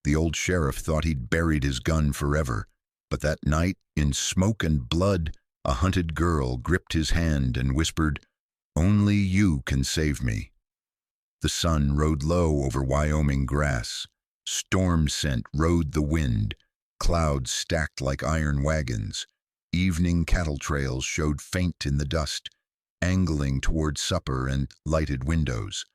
The old sheriff thought he'd buried his gun forever, but that night, in smoke and blood, a hunted girl gripped his hand and whispered, "Only you can save me." The sun rode low over Wyoming grass. Storm scent rode the wind, clouds stacked like iron wagons. Evening cattle trails showed faint in the dust, angling toward supper and lighted windows.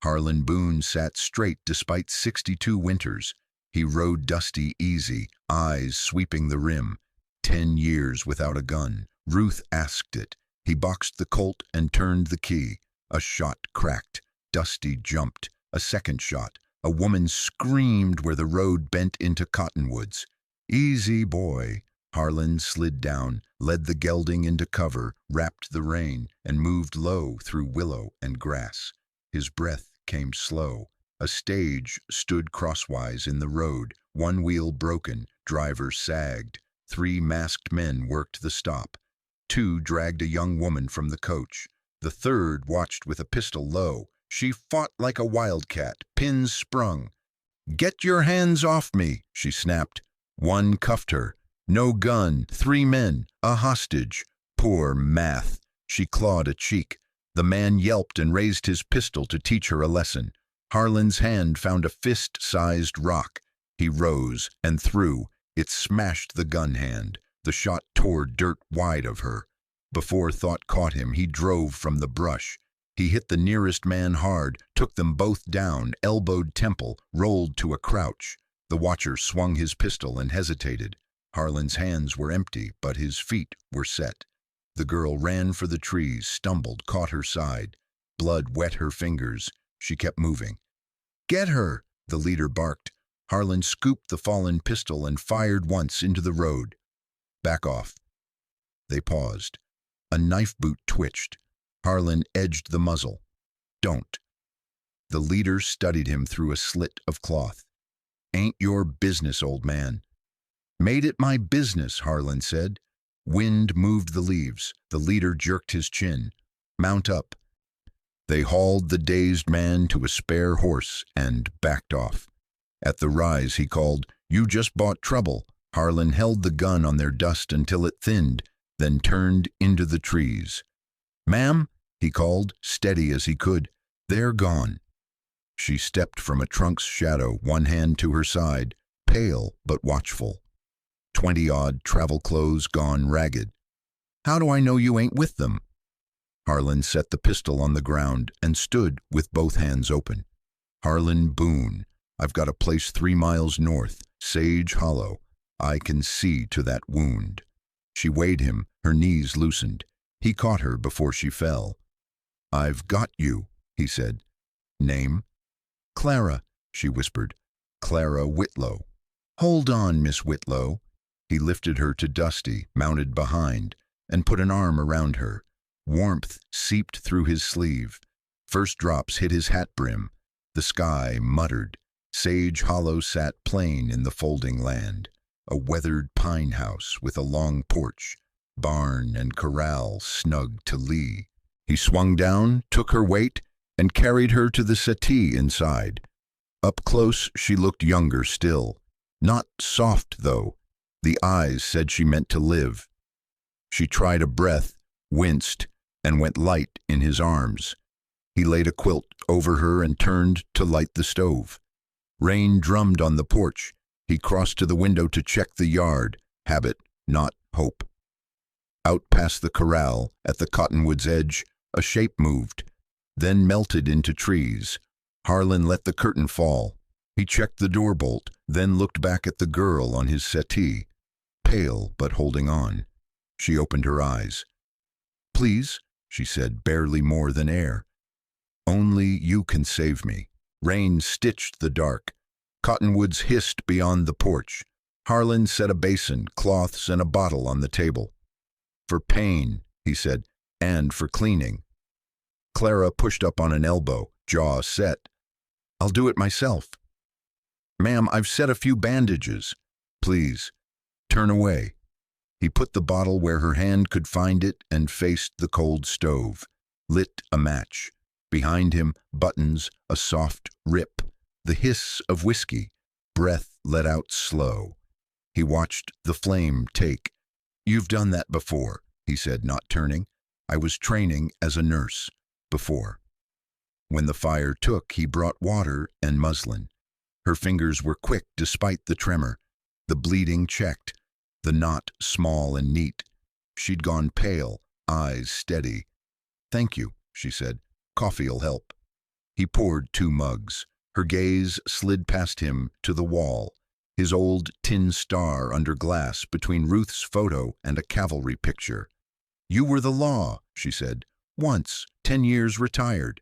Harlan Boone sat straight despite 62 winters. He rode Dusty easy, eyes sweeping the rim. 10 years without a gun. Ruth asked it. He boxed the Colt and turned the key. A shot cracked. Dusty jumped. A second shot. A woman screamed where the road bent into cottonwoods. "Easy, boy." Harlan slid down, led the gelding into cover, wrapped the rein, and moved low through willow and grass. His breath came slow. A stage stood crosswise in the road, one wheel broken, driver sagged. 3 masked men worked the stop. 2 dragged a young woman from the coach. The third watched with a pistol low. She fought like a wildcat, pins sprung. "Get your hands off me," she snapped. One cuffed her. No gun, 3 men, a hostage. Poor Math. She clawed a cheek. The man yelped and raised his pistol to teach her a lesson. Harlan's hand found a fist-sized rock. He rose and threw. It smashed the gun hand. The shot tore dirt wide of her. Before thought caught him, he drove from the brush. He hit the nearest man hard, took them both down, elbowed temple, rolled to a crouch. The watcher swung his pistol and hesitated. Harlan's hands were empty, but his feet were set. The girl ran for the trees, stumbled, caught her side. Blood wet her fingers. She kept moving. "Get her!" the leader barked. Harlan scooped the fallen pistol and fired once into the road. "Back off." They paused. A knife boot twitched. Harlan edged the muzzle. "Don't." The leader studied him through a slit of cloth. "Ain't your business, old man." "Made it my business," Harlan said. Wind moved the leaves. The leader jerked his chin. "Mount up." They hauled the dazed man to a spare horse and backed off. At the rise, he called, "You just bought trouble." Harlan held the gun on their dust until it thinned, then turned into the trees. "Ma'am," he called, steady as he could, "they're gone." She stepped from a trunk's shadow, one hand to her side, pale but watchful. 20-odd travel clothes gone ragged. "How do I know you ain't with them?" Harlan set the pistol on the ground and stood with both hands open. "Harlan Boone. I've got a place 3 miles north, Sage Hollow. I can see to that wound." She weighed him, her knees loosened. He caught her before she fell. "I've got you," he said. "Name?" "Clara," she whispered. "Clara Whitlow." "Hold on, Miss Whitlow." He lifted her to Dusty, mounted behind, and put an arm around her. Warmth seeped through his sleeve. First drops hit his hat brim. The sky muttered. Sage Hollow sat plain in the folding land. A weathered pine house with a long porch. Barn and corral snug to lee. He swung down, took her weight, and carried her to the settee inside. Up close, she looked younger still. Not soft, though. The eyes said she meant to live. She tried a breath, winced, and went light in his arms. He laid a quilt over her and turned to light the stove. Rain drummed on the porch. He crossed to the window to check the yard. Habit, not hope. Out past the corral, at the cottonwood's edge, a shape moved, then melted into trees. Harlan let the curtain fall. He checked the door bolt, then looked back at the girl on his settee. Pale, but holding on. She opened her eyes. "Please," she said, barely more than air. "Only you can save me." Rain stitched the dark. Cottonwoods hissed beyond the porch. Harlan set a basin, cloths, and a bottle on the table. "For pain," he said, "and for cleaning." Clara pushed up on an elbow, jaw set. "I'll do it myself." "Ma'am, I've set a few bandages." "Please, turn away." He put the bottle where her hand could find it and faced the cold stove. Lit a match. Behind him, buttons, a soft rip. The hiss of whiskey. Breath let out slow. He watched the flame take. "You've done that before," he said, not turning. "I was training as a nurse before." When the fire took, he brought water and muslin. Her fingers were quick despite the tremor. The bleeding checked, the knot small and neat. She'd gone pale, eyes steady. "Thank you," she said. "Coffee'll help." He poured 2 mugs. Her gaze slid past him to the wall, his old tin star under glass between Ruth's photo and a cavalry picture. "You were the law," she said. "Once, 10 years retired."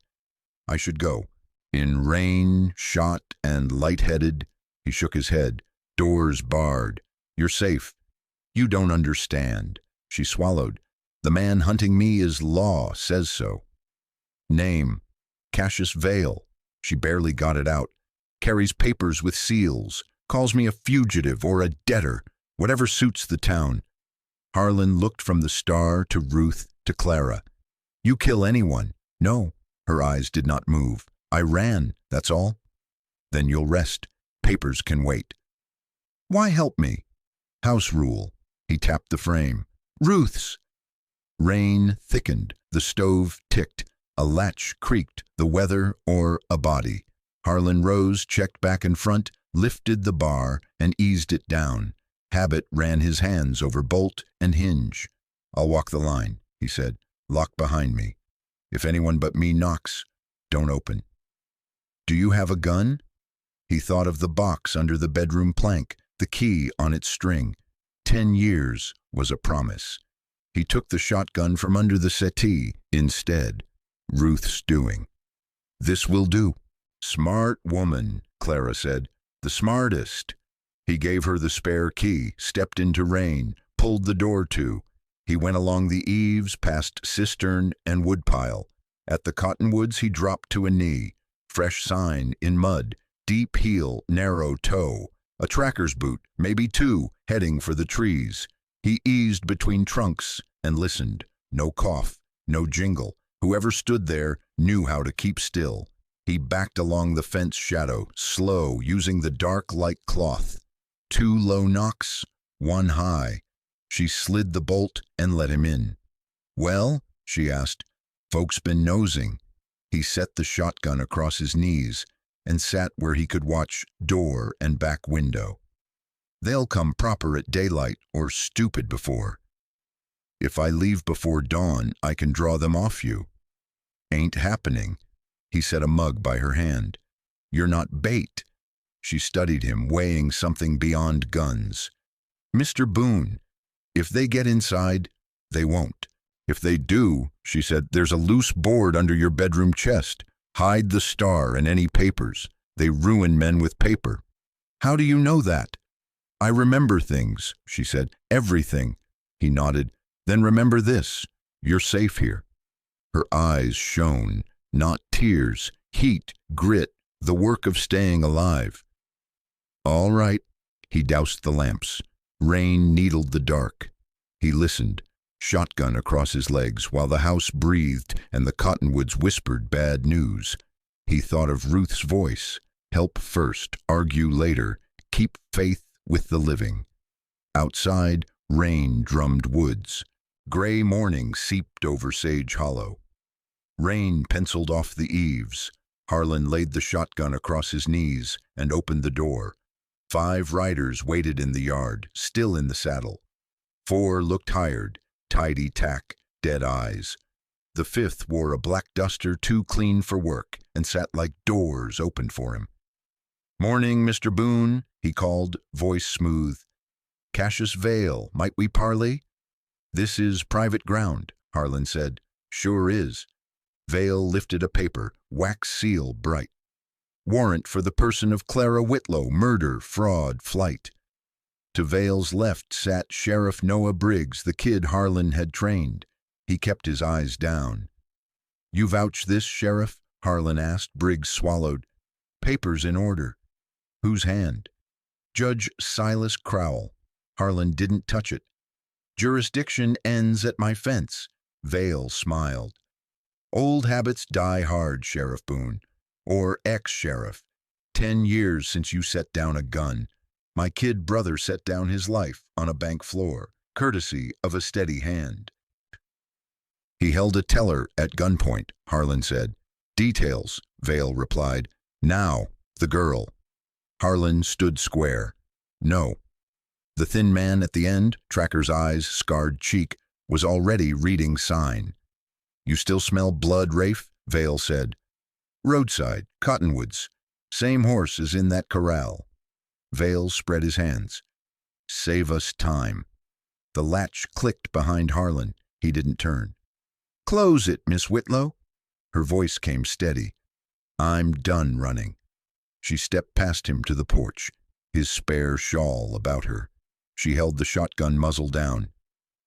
"I should go." In rain, shot, and lightheaded, he shook his head. "Doors barred. You're safe." "You don't understand." She swallowed. "The man hunting me is law, says so." "Name." "Cassius Vale." She barely got it out. "Carries papers with seals. Calls me a fugitive or a debtor. Whatever suits the town." Harlan looked from the star to Ruth to Clara. "You kill anyone?" "No." Her eyes did not move. "I ran, that's all." "Then you'll rest. Papers can wait." "Why help me?" "House rule." He tapped the frame. "Ruth's." Rain thickened. The stove ticked. A latch creaked. The weather or a body. Harlan rose, checked back and front, lifted the bar, and eased it down. Habit ran his hands over bolt and hinge. "I'll walk the line," he said. "Lock behind me. If anyone but me knocks, don't open." "Do you have a gun?" He thought of the box under the bedroom plank, the key on its string. 10 years was a promise. He took the shotgun from under the settee instead. Ruth's doing. "This will do." "Smart woman," Clara said. "The smartest." He gave her the spare key, stepped into rain, pulled the door to. He went along the eaves, past cistern and woodpile. At the cottonwoods he dropped to a knee. Fresh sign in mud, deep heel, narrow toe. A tracker's boot, maybe 2, heading for the trees. He eased between trunks and listened. No cough, no jingle. Whoever stood there knew how to keep still. He backed along the fence shadow, slow, using the dark like cloth. 2 low knocks, 1 high. She slid the bolt and let him in. "Well?" she asked. "Folks been nosing." He set the shotgun across his knees and sat where he could watch door and back window. "They'll come proper at daylight or stupid before. If I leave before dawn, I can draw them off you." "Ain't happening." He set a mug by her hand. "You're not bait." She studied him, weighing something beyond guns. "Mr. Boone, if they get inside, they won't." "If they do," she said, "there's a loose board under your bedroom chest. Hide the star and any papers. They ruin men with paper." "How do you know that?" "I remember things," she said. "Everything." He nodded. "Then remember this. You're safe here." Her eyes shone, not tears, heat, grit, the work of staying alive. "All right." He doused the lamps. Rain needled the dark. He listened, shotgun across his legs, while the house breathed and the cottonwoods whispered bad news. He thought of Ruth's voice. Help first, argue later, keep faith with the living. Outside, rain drummed woods. Gray morning seeped over Sage Hollow. Rain penciled off the eaves. Harlan laid the shotgun across his knees and opened the door. 5 riders waited in the yard, still in the saddle. 4 looked tired, tidy tack, dead eyes. The 5th wore a black duster too clean for work and sat like doors opened for him. "Morning, Mr. Boone," he called, voice smooth. "Cassius Vale, might we parley?" "This is private ground," Harlan said. "Sure is." Vale lifted a paper, wax seal bright. "Warrant for the person of Clara Whitlow, murder, fraud, flight." To Vale's left sat Sheriff Noah Briggs, the kid Harlan had trained. He kept his eyes down. "You vouch this, Sheriff?" Harlan asked. Briggs swallowed. "Papers in order." "Whose hand?" "Judge Silas Crowell." Harlan didn't touch it. "Jurisdiction ends at my fence." Vale smiled. "Old habits die hard, Sheriff Boone. Or ex-sheriff. 10 years since you set down a gun. My kid brother set down his life on a bank floor, courtesy of a steady hand. He held a teller at gunpoint, Harlan said. Details, Vale replied. Now, the girl. Harlan stood square. No. The thin man at the end, Tracker's eyes, scarred cheek, was already reading sign. You still smell blood, Rafe? Vale said. Roadside, cottonwoods. Same horse as in that corral. Vale spread his hands. Save us time. The latch clicked behind Harlan. He didn't turn. Close it, Miss Whitlow. Her voice came steady. I'm done running. She stepped past him to the porch, his spare shawl about her. She held the shotgun muzzle down.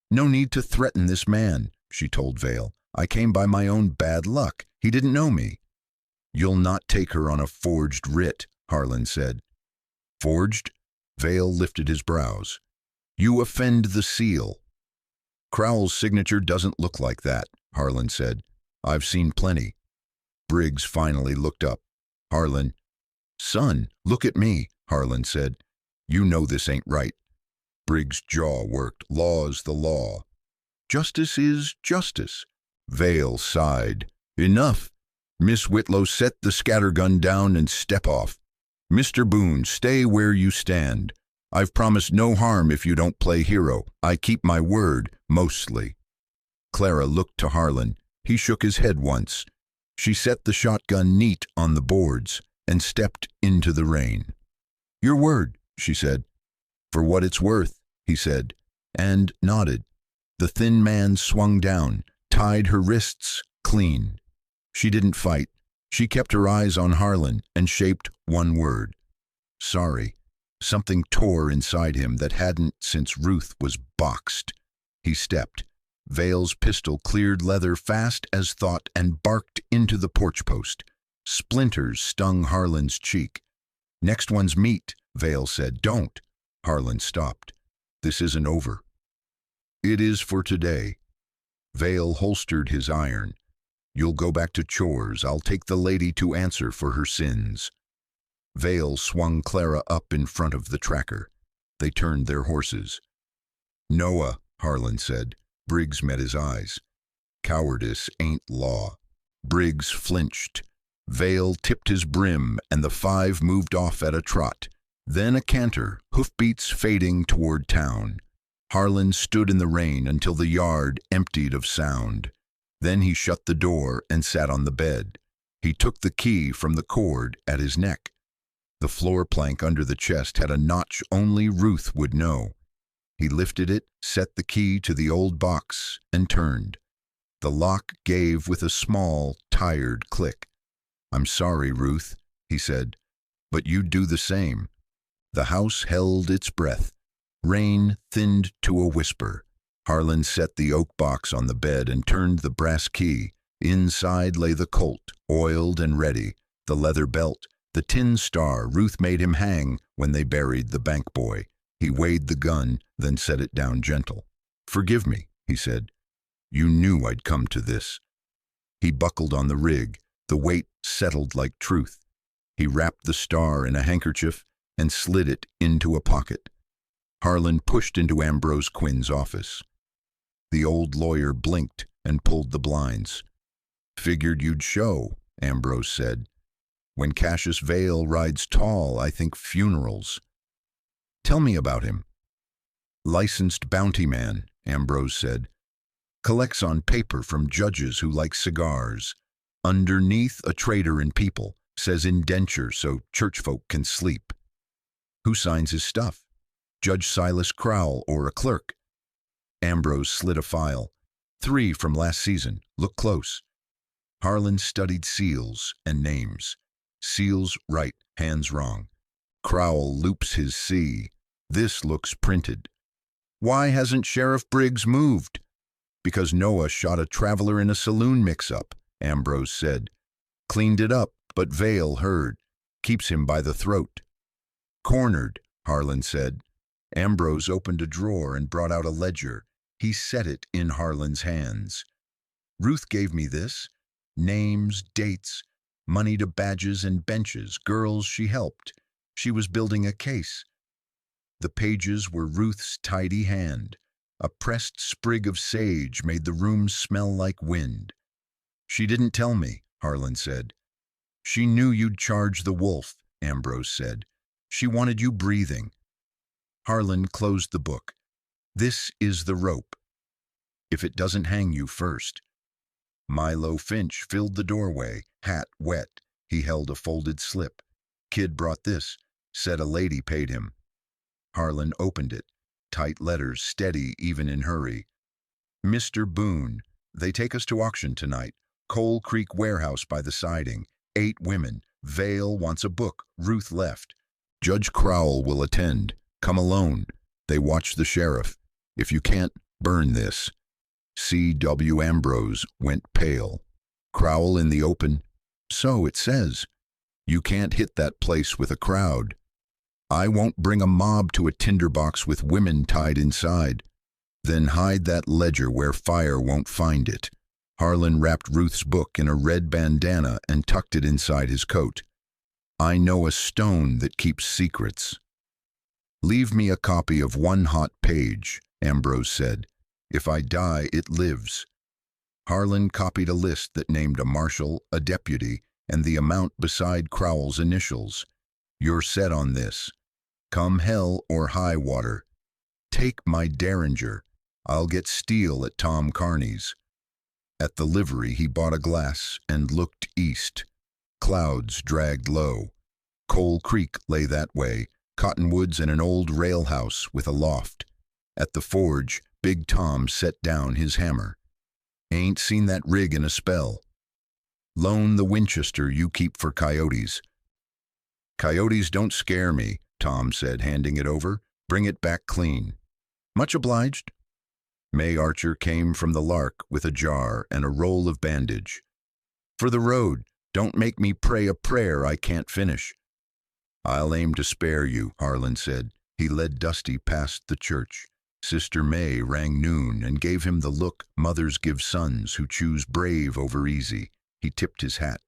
No need to threaten this man, she told Vale. I came by my own bad luck. He didn't know me. You'll not take her on a forged writ, Harlan said. Forged? Vale lifted his brows. You offend the seal. Crowell's signature doesn't look like that, Harlan said. I've seen plenty. Briggs finally looked up. Harlan. Son, look at me, Harlan said. You know this ain't right. Briggs' jaw worked. Law's the law. Justice is justice. Vale sighed. Enough. Miss Whitlow, set the scattergun down and step off. Mr. Boone, stay where you stand. I've promised no harm if you don't play hero. I keep my word, mostly. Clara looked to Harlan. He shook his head once. She set the shotgun neat on the boards and stepped into the rain. Your word, she said. For what it's worth, he said, and nodded. The thin man swung down, tied her wrists clean. She didn't fight. She kept her eyes on Harlan and shaped one word. Sorry. Something tore inside him that hadn't since Ruth was boxed. He stepped. Vale's pistol cleared leather fast as thought and barked into the porch post. Splinters stung Harlan's cheek. Next one's meat, Vale said. Don't. Harlan stopped. This isn't over. It is for today. Vale holstered his iron. You'll go back to chores. I'll take the lady to answer for her sins. Vale swung Clara up in front of the tracker. They turned their horses. Noah, Harlan said. Briggs met his eyes. Cowardice ain't law. Briggs flinched. Vale tipped his brim, and the five moved off at a trot. Then a canter, hoofbeats fading toward town. Harlan stood in the rain until the yard emptied of sound. Then he shut the door and sat on the bed. He took the key from the cord at his neck. The floor plank under the chest had a notch only Ruth would know. He lifted it, set the key to the old box, and turned. The lock gave with a small, tired click. I'm sorry, Ruth, he said, but you'd do the same. The house held its breath. Rain thinned to a whisper. Harlan set the oak box on the bed and turned the brass key. Inside lay the Colt, oiled and ready, the leather belt, the tin star Ruth made him hang when they buried the bank boy. He weighed the gun, then set it down gentle. Forgive me, he said. You knew I'd come to this. He buckled on the rig. The weight settled like truth. He wrapped the star in a handkerchief and slid it into a pocket. Harlan pushed into Ambrose Quinn's office. The old lawyer blinked and pulled the blinds. Figured you'd show, Ambrose said. When Cassius Vale rides tall, I think funerals. Tell me about him. Licensed bounty man, Ambrose said. Collects on paper from judges who like cigars. Underneath, a trader in people, says indenture so churchfolk can sleep. Who signs his stuff? Judge Silas Crowell or a clerk? Ambrose slid a file. 3 from last season. Look close. Harlan studied seals and names. Seals right, hands wrong. Crowell loops his C. This looks printed. Why hasn't Sheriff Briggs moved? Because Noah shot a traveler in a saloon mix-up, Ambrose said. Cleaned it up, but Vale heard. Keeps him by the throat. Cornered, Harlan said. Ambrose opened a drawer and brought out a ledger. He set it in Harlan's hands. Ruth gave me this. Names, dates, money to badges and benches, girls she helped. She was building a case. The pages were Ruth's tidy hand. A pressed sprig of sage made the room smell like wind. "She didn't tell me," Harlan said. "She knew you'd charge the wolf," Ambrose said. "She wanted you breathing." Harlan closed the book. "This is the rope. If it doesn't hang you first." Milo Finch filled the doorway, hat wet. He held a folded slip. "Kid brought this. Said a lady paid him." Harlan opened it. Tight letters, steady even in hurry. "Mr. Boone, they take us to auction tonight. Coal Creek warehouse by the siding. 8 women. Vale wants a book. Ruth left. Judge Crowell will attend. Come alone. They watch the sheriff. If you can't, burn this." C.W. Ambrose went pale. Crowell in the open. "So it says. You can't hit that place with a crowd. I won't bring a mob to a tinderbox with women tied inside." "Then hide that ledger where fire won't find it." Harlan wrapped Ruth's book in a red bandana and tucked it inside his coat. "I know a stone that keeps secrets." "Leave me a copy of one hot page," Ambrose said. "If I die, it lives." Harlan copied a list that named a marshal, a deputy, and the amount beside Crowell's initials. "You're set on this. Come hell or high water. Take my Derringer. I'll get steel at Tom Carney's." At the livery he bought a glass and looked east. Clouds dragged low. Coal Creek lay that way, cottonwoods and an old rail house with a loft. At the forge, Big Tom set down his hammer. "Ain't seen that rig in a spell. Loan the Winchester you keep for coyotes." "Coyotes don't scare me," Tom said, handing it over. "Bring it back clean." "Much obliged." May Archer came from the Lark with a jar and a roll of bandage. "For the road, don't make me pray a prayer I can't finish." "I'll aim to spare you," Harlan said. He led Dusty past the church. Sister May rang noon and gave him the look mothers give sons who choose brave over easy. He tipped his hat.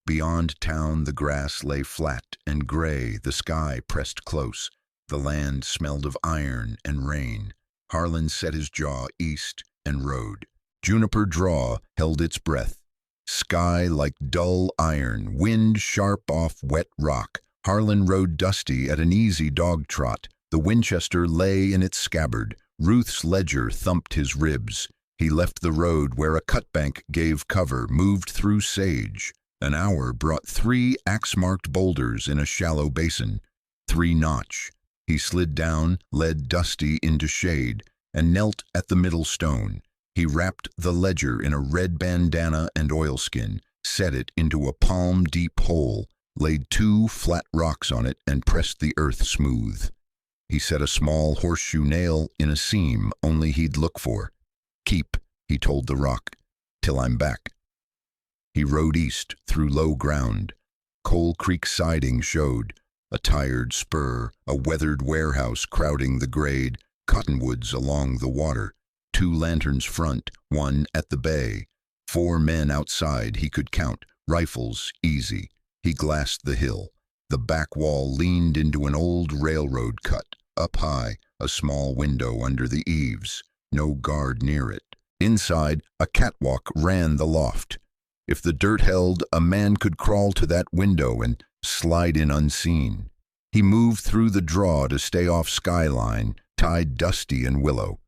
Beyond town the grass lay flat and gray, the sky pressed close. The land smelled of iron and rain. Harlan set his jaw east and rode. Juniper Draw held its breath. Sky like dull iron, wind sharp off wet rock. Harlan rode Dusty at an easy dog trot. The Winchester lay in its scabbard. Ruth's ledger thumped his ribs. He left the road where a cutbank gave cover, moved through sage. An hour brought 3 axe-marked boulders in a shallow basin. 3 notch. He slid down, led Dusty into shade, and knelt at the middle stone. He wrapped the ledger in a red bandana and oilskin, set it into a palm-deep hole, laid 2 flat rocks on it, and pressed the earth smooth. He set a small horseshoe nail in a seam only he'd look for. "Keep," he told the rock, "till I'm back." He rode east through low ground. Coal Creek siding showed. A tired spur, a weathered warehouse crowding the grade, cottonwoods along the water. 2 lanterns front, 1 at the bay. 4 men outside he could count, rifles easy. He glassed the hill. The back wall leaned into an old railroad cut. Up high, a small window under the eaves. No guard near it. Inside, a catwalk ran the loft. If the dirt held, a man could crawl to that window and slide in unseen. He moved through the draw to stay off skyline, tied Dusty and Willow.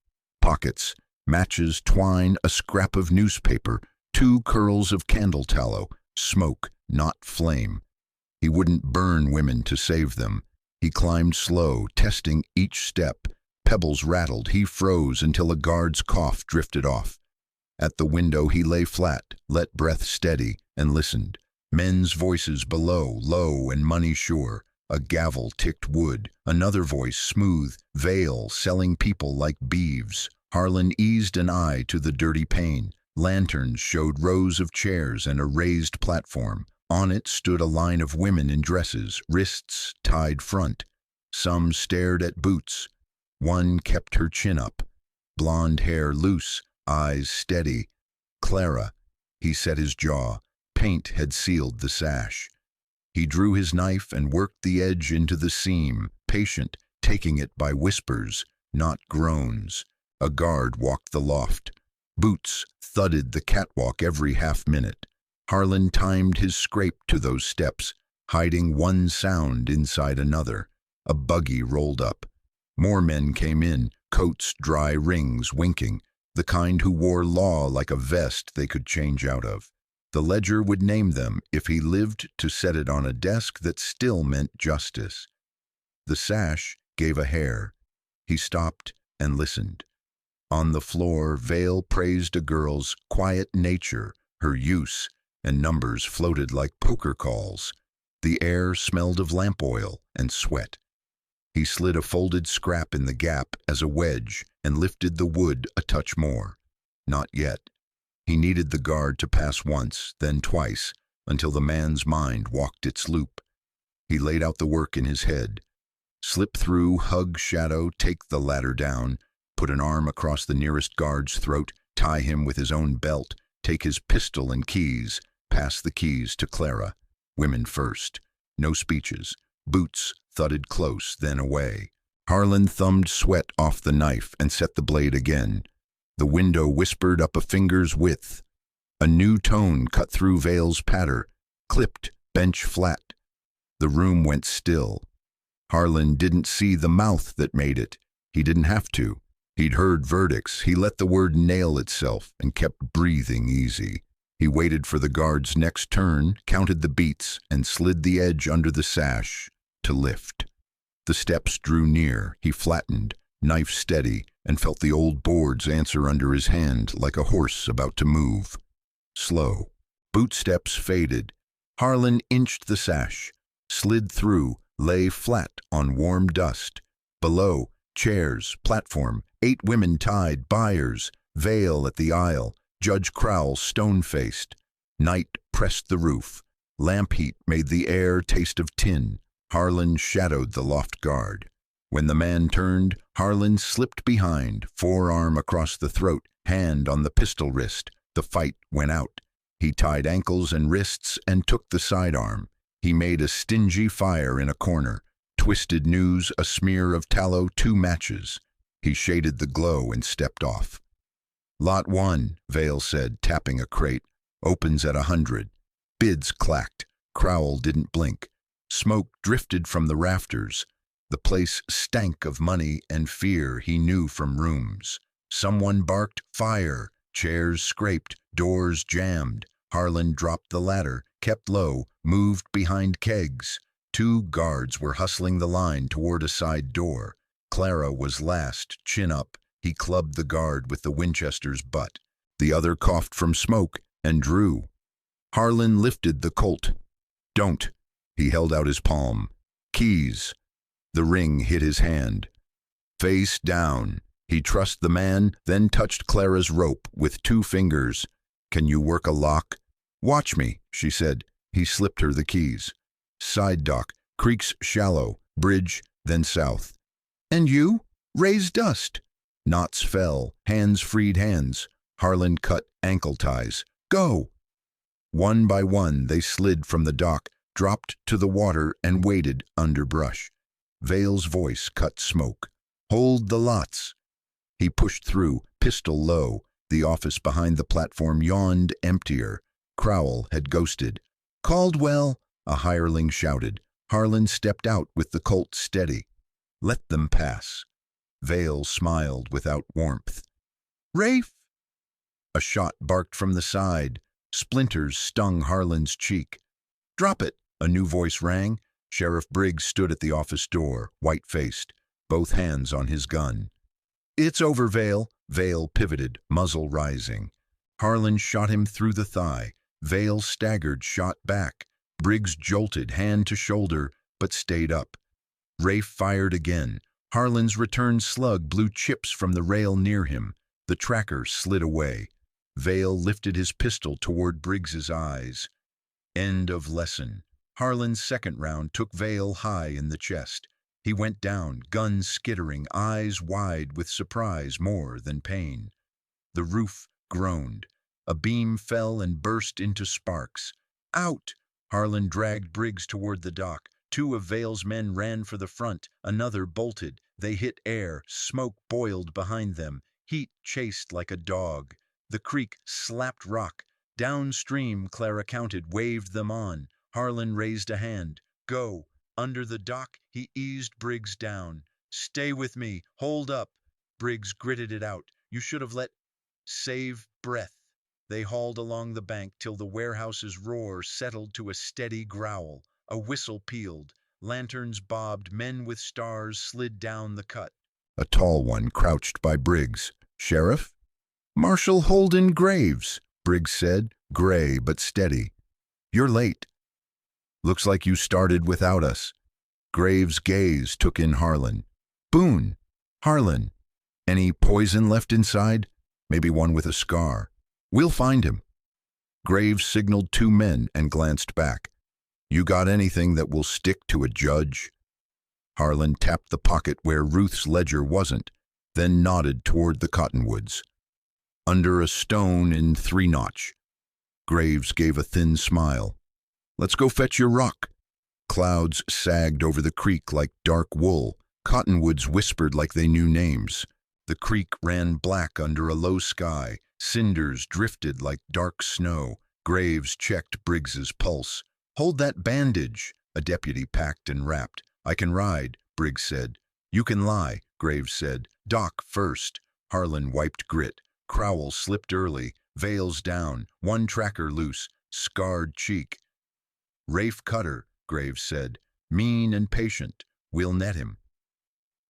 Pockets, matches, twine, a scrap of newspaper, 2 curls of candle tallow, smoke, not flame. He wouldn't burn women to save them. He climbed slow, testing each step. Pebbles rattled, he froze until a guard's cough drifted off. At the window he lay flat, let breath steady, and listened. Men's voices below, low and money sure. A gavel ticked wood, another voice smooth, Vale selling people like beeves. Harlan eased an eye to the dirty pane. Lanterns showed rows of chairs and a raised platform. On it stood a line of women in dresses, wrists tied front. Some stared at boots. One kept her chin up. Blonde hair loose, eyes steady. Clara. He set his jaw. Paint had sealed the sash. He drew his knife and worked the edge into the seam, patient, taking it by whispers, not groans. A guard walked the loft. Boots thudded the catwalk every half-minute. Harlan timed his scrape to those steps, hiding one sound inside another. A buggy rolled up. More men came in, coats dry rings winking, the kind who wore law like a vest they could change out of. The ledger would name them if he lived to set it on a desk that still meant justice. The sash gave a hair. He stopped and listened. On the floor, Vale praised a girl's quiet nature, her use, and numbers floated like poker calls. The air smelled of lamp oil and sweat. He slid a folded scrap in the gap as a wedge and lifted the wood a touch more. Not yet. He needed the guard to pass once, then twice, until the man's mind walked its loop. He laid out the work in his head. Slip through, hug shadow, take the ladder down, put an arm across the nearest guard's throat, tie him with his own belt, take his pistol and keys, pass the keys to Clara. Women first. No speeches. Boots thudded close, then away. Harlan thumbed sweat off the knife and set the blade again. The window whispered up a finger's width. A new tone cut through Vale's patter, clipped, bench flat. The room went still. Harlan didn't see the mouth that made it. He didn't have to. He'd heard verdicts. He let the word nail itself and kept breathing easy. He waited for the guard's next turn, counted the beats, and slid the edge under the sash to lift. The steps drew near. He flattened, knife steady, and felt the old boards answer under his hand like a horse about to move. Slow. Boot steps faded. Harlan inched the sash, slid through, lay flat on warm dust. Below, chairs, platform, 8 women tied, buyers, Vale at the aisle, Judge Crowell stone-faced. Night pressed the roof. Lamp heat made the air taste of tin. Harlan shadowed the loft guard. When the man turned, Harlan slipped behind, forearm across the throat, hand on the pistol wrist. The fight went out. He tied ankles and wrists and took the sidearm. He made a stingy fire in a corner. Twisted news, a smear of tallow, 2 matches. He shaded the glow and stepped off. Lot 1, Vale said, tapping a crate. Opens at 100. Bids clacked. Crowell didn't blink. Smoke drifted from the rafters. The place stank of money and fear he knew from rooms. Someone barked, fire. Chairs scraped, doors jammed. Harlan dropped the ladder, kept low, moved behind kegs. 2 guards were hustling the line toward a side door. Clara was last, chin up. He clubbed the guard with the Winchester's butt. The other coughed from smoke and drew. Harlan lifted the Colt. Don't. He held out his palm. Keys. The ring hit his hand. Face down. He trussed the man, then touched Clara's rope with 2 fingers. Can you work a lock? Watch me, she said. He slipped her the keys. Side dock, creeks shallow, bridge, then south. And you? Raise dust. Knots fell, hands freed hands. Harlan cut ankle ties. Go! One by one they slid from the dock, dropped to the water and waded under brush. Vale's voice cut smoke. Hold the lots. He pushed through, pistol low. The office behind the platform yawned emptier. Crowell had ghosted. Caldwell, a hireling shouted. Harlan stepped out with the Colt steady. Let them pass. Vale smiled without warmth. Rafe! A shot barked from the side. Splinters stung Harlan's cheek. Drop it, a new voice rang. Sheriff Briggs stood at the office door, white-faced, both hands on his gun. It's over, Vale. Vale pivoted, muzzle rising. Harlan shot him through the thigh. Vale staggered, shot back. Briggs jolted, hand to shoulder, but stayed up. Rafe fired again. Harlan's return slug blew chips from the rail near him. The tracker slid away. Vale lifted his pistol toward Briggs's eyes. End of lesson. Harlan's second round took Vale high in the chest. He went down, gun skittering, eyes wide with surprise more than pain. The roof groaned. A beam fell and burst into sparks. Out! Harlan dragged Briggs toward the dock. Two of Vale's men ran for the front, another bolted. They hit air, smoke boiled behind them, heat chased like a dog. The creek slapped rock. Downstream, Clara counted, waved them on. Harlan raised a hand. Go. Under the dock, he eased Briggs down. Stay with me. Hold up. Briggs gritted it out. You should have let... Save breath. They hauled along the bank till the warehouse's roar settled to a steady growl. A whistle pealed. Lanterns bobbed. Men with stars slid down the cut. A tall one crouched by Briggs. Sheriff? Marshal Holden Graves, Briggs said, gray but steady. You're late. Looks like you started without us. Graves' gaze took in Harlan. Boone. Harlan. Any poison left inside? Maybe one with a scar. We'll find him. Graves signaled two men and glanced back. You got anything that will stick to a judge? Harlan tapped the pocket where Ruth's ledger wasn't, then nodded toward the cottonwoods. Under a stone in 3-notch. Graves gave a thin smile. Let's go fetch your rock. Clouds sagged over the creek like dark wool. Cottonwoods whispered like they knew names. The creek ran black under a low sky. Cinders drifted like dark snow. Graves checked Briggs's pulse. Hold that bandage, a deputy packed and wrapped. I can ride, Briggs said. You can lie, Graves said. Doc first. Harlan wiped grit. Crowell slipped early. Veils down. One tracker loose. Scarred cheek. Rafe Cutter, Graves said. Mean and patient. We'll net him.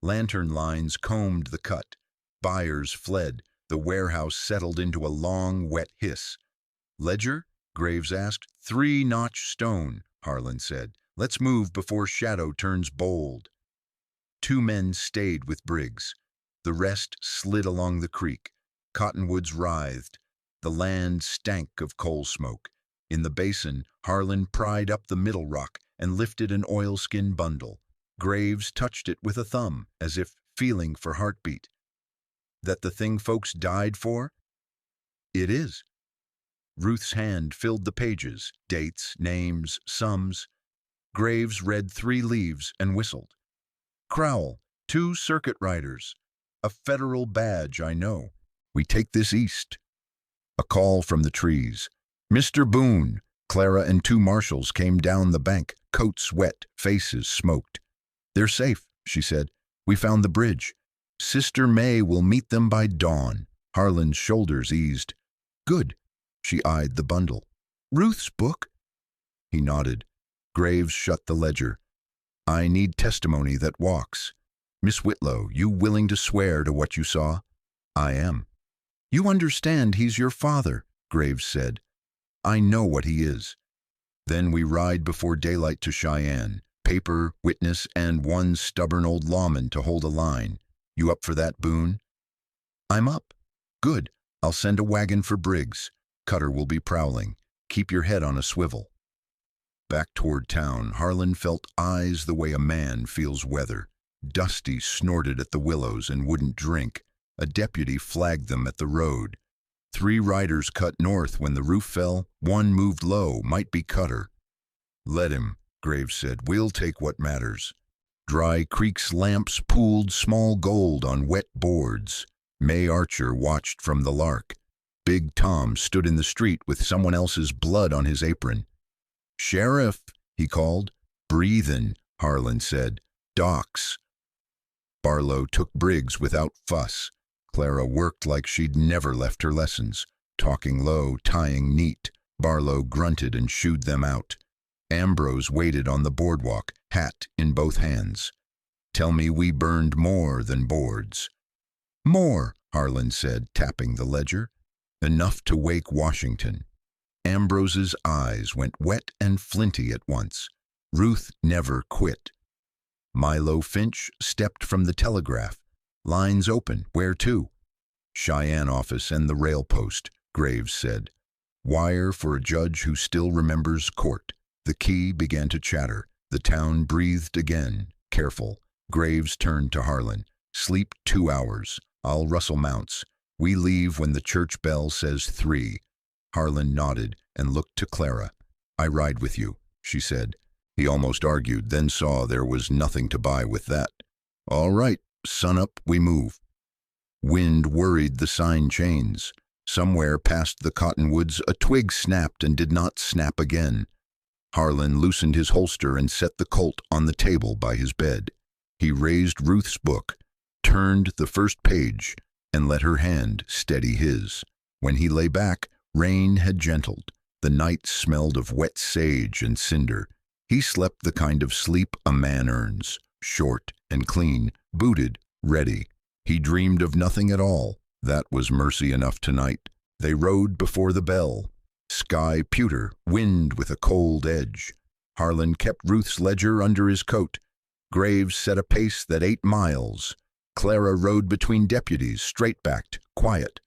Lantern lines combed the cut. Buyers fled. The warehouse settled into a long, wet hiss. Ledger? Graves asked. 3-notch stone, Harlan said. Let's move before Shadow turns bold. Two men stayed with Briggs. The rest slid along the creek. Cottonwoods writhed. The land stank of coal smoke. In the basin, Harlan pried up the middle rock and lifted an oilskin bundle. Graves touched it with a thumb, as if feeling for heartbeat. That the thing folks died for? It is. Ruth's hand filled the pages, dates, names, sums. Graves read 3 leaves and whistled. Crowell, 2 circuit riders. A federal badge, I know. We take this east. A call from the trees. Mr. Boone. Clara and 2 marshals came down the bank, coats wet, faces smoked. They're safe, she said. We found the bridge. Sister May will meet them by dawn. Harlan's shoulders eased. Good. She eyed the bundle. Ruth's book? He nodded. Graves shut the ledger. I need testimony that walks. Miss Whitlow, you willing to swear to what you saw? I am. You understand he's your father, Graves said. I know what he is. Then we ride before daylight to Cheyenne. Paper, witness, and 1 stubborn old lawman to hold a line. You up for that, Boone? I'm up. Good. I'll send a wagon for Briggs. Cutter will be prowling. Keep your head on a swivel. Back toward town, Harlan felt eyes the way a man feels weather. Dusty snorted at the willows and wouldn't drink. A deputy flagged them at the road. 3 riders cut north when the roof fell. 1 moved low, might be Cutter. Let him, Graves said. We'll take what matters. Dry Creek's lamps pooled small gold on wet boards. May Archer watched from the Lark. Big Tom stood in the street with someone else's blood on his apron. Sheriff, he called. Breathin', Harlan said. Docs. Barlow took Briggs without fuss. Clara worked like she'd never left her lessons. Talking low, tying neat. Barlow grunted and shooed them out. Ambrose waited on the boardwalk, hat in both hands. Tell me we burned more than boards. More, Harlan said, tapping the ledger. Enough to wake Washington. Ambrose's eyes went wet and flinty at once. Ruth never quit. Milo Finch stepped from the telegraph. Lines open. Where to? Cheyenne office and the rail post, Graves said. Wire for a judge who still remembers court. The key began to chatter. The town breathed again, careful. Graves turned to Harlan. Sleep 2 hours. I'll rustle mounts. We leave when the church bell says 3. Harlan nodded and looked to Clara. I ride with you, she said. He almost argued, then saw there was nothing to buy with that. All right, sunup, we move. Wind worried the sign chains. Somewhere past the cottonwoods a twig snapped and did not snap again. Harlan loosened his holster and set the Colt on the table by his bed. He raised Ruth's book, turned the first page, and let her hand steady his. When he lay back, rain had gentled. The night smelled of wet sage and cinder. He slept the kind of sleep a man earns, short and clean, booted, ready. He dreamed of nothing at all. That was mercy enough tonight. They rode before the bell. Sky pewter, wind with a cold edge. Harlan kept Ruth's ledger under his coat. Graves set a pace that 8 miles. Clara rode between deputies, straight-backed, quiet.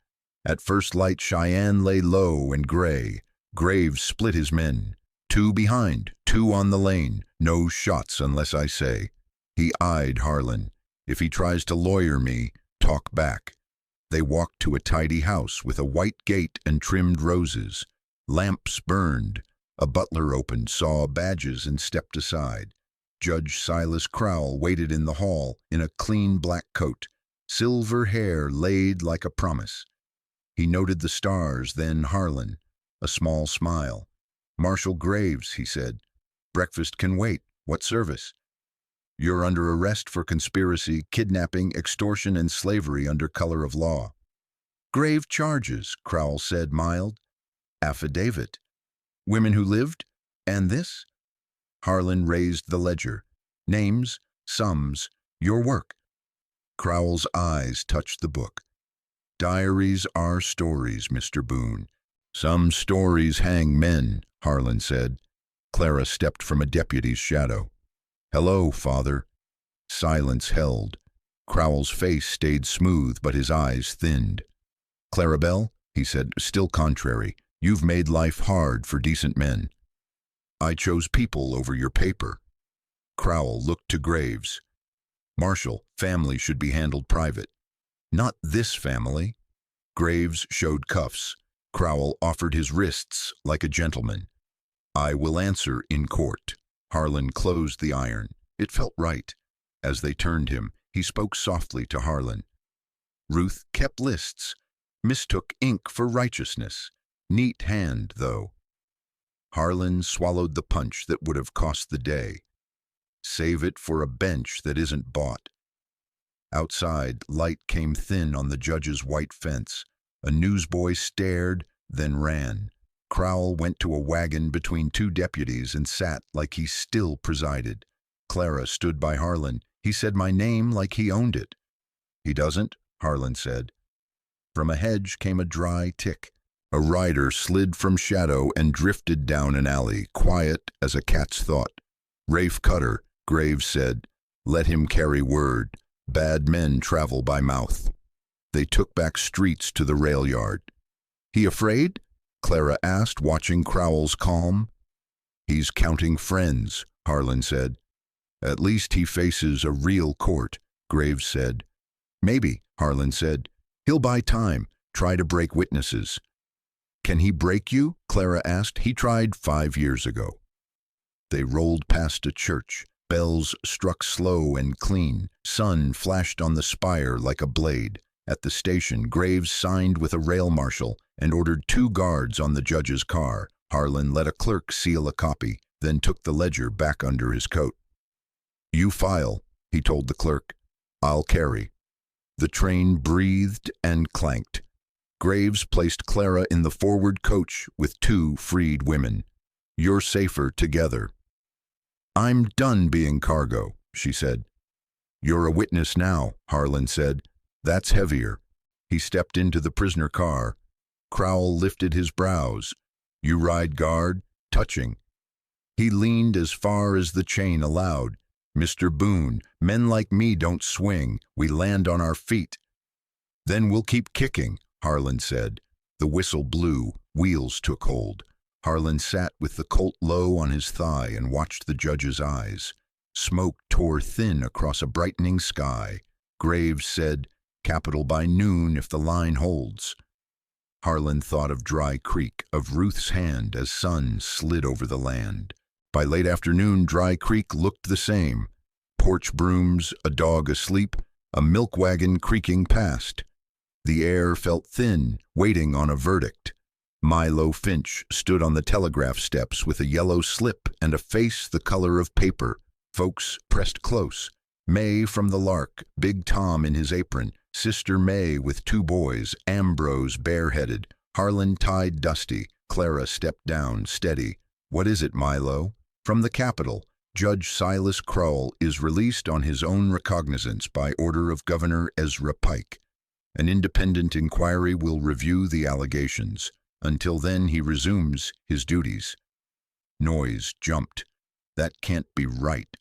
At first light Cheyenne lay low and gray. Graves split his men. 2 behind, 2 on the lane. No shots unless I say. He eyed Harlan. If he tries to lawyer me, talk back. They walked to a tidy house with a white gate and trimmed roses. Lamps burned. A butler opened, saw badges, and stepped aside. Judge Silas Crowell waited in the hall in a clean black coat, silver hair laid like a promise. He noted the stars, then Harlan, a small smile. Marshal Graves, he said. Breakfast can wait. What service? You're under arrest for conspiracy, kidnapping, extortion, and slavery under color of law. Grave charges, Crowell said, mild. Affidavit. Women who lived? And this? Harlan raised the ledger. Names, sums, your work. Crowell's eyes touched the book. Diaries are stories, Mr. Boone. Some stories hang men, Harlan said. Clara stepped from a deputy's shadow. Hello, Father. Silence held. Crowell's face stayed smooth, but his eyes thinned. Clarabelle, he said, still contrary, you've made life hard for decent men. I chose people over your paper. Crowell looked to Graves. Marshal, family should be handled private. Not this family. Graves showed cuffs. Crowell offered his wrists like a gentleman. I will answer in court. Harlan closed the iron. It felt right. As they turned him, he spoke softly to Harlan. Ruth kept lists, mistook ink for righteousness. Neat hand, though. Harlan swallowed the punch that would have cost the day. Save it for a bench that isn't bought. Outside, light came thin on the judge's white fence. A newsboy stared, then ran. Crowell went to a wagon between 2 deputies and sat like he still presided. Clara stood by Harlan. He said my name like he owned it. He doesn't, Harlan said. From a hedge came a dry tick. A rider slid from shadow and drifted down an alley, quiet as a cat's thought. Rafe Cutter, Graves said. Let him carry word. Bad men travel by mouth. They took back streets to the rail yard. He afraid? Clara asked, watching Crowell's calm. He's counting friends, Harlan said. At least he faces a real court, Graves said. Maybe, Harlan said. He'll buy time, try to break witnesses. Can he break you? Clara asked. He tried 5 years ago. They rolled past a church. Bells struck slow and clean. Sun flashed on the spire like a blade. At the station, Graves signed with a rail marshal and ordered 2 guards on the judge's car. Harlan let a clerk seal a copy, then took the ledger back under his coat. You file, he told the clerk. I'll carry. The train breathed and clanked. Graves placed Clara in the forward coach with 2 freed women. You're safer together. I'm done being cargo, she said. You're a witness now, Harlan said. That's heavier. He stepped into the prisoner car. Crowell lifted his brows. You ride guard? Touching. He leaned as far as the chain allowed. Mr. Boone, men like me don't swing. We land on our feet. Then we'll keep kicking, Harlan said. The whistle blew. Wheels took hold. Harlan sat with the Colt low on his thigh and watched the judge's eyes. Smoke tore thin across a brightening sky. Graves said, Capital by noon if the line holds. Harlan thought of Dry Creek, of Ruth's hand as sun slid over the land. By late afternoon, Dry Creek looked the same. Porch brooms, a dog asleep, a milk wagon creaking past. The air felt thin, waiting on a verdict. Milo Finch stood on the telegraph steps with a yellow slip and a face the color of paper. Folks pressed close. May from the Lark, Big Tom in his apron, Sister May with 2 boys, Ambrose bareheaded, Harlan tied dusty. Clara stepped down, steady. "What is it, Milo?" "From the Capitol. Judge Silas Crowell is released on his own recognizance by order of Governor Ezra Pike. An independent inquiry will review the allegations. Until then, he resumes his duties." Noise jumped. "That can't be right."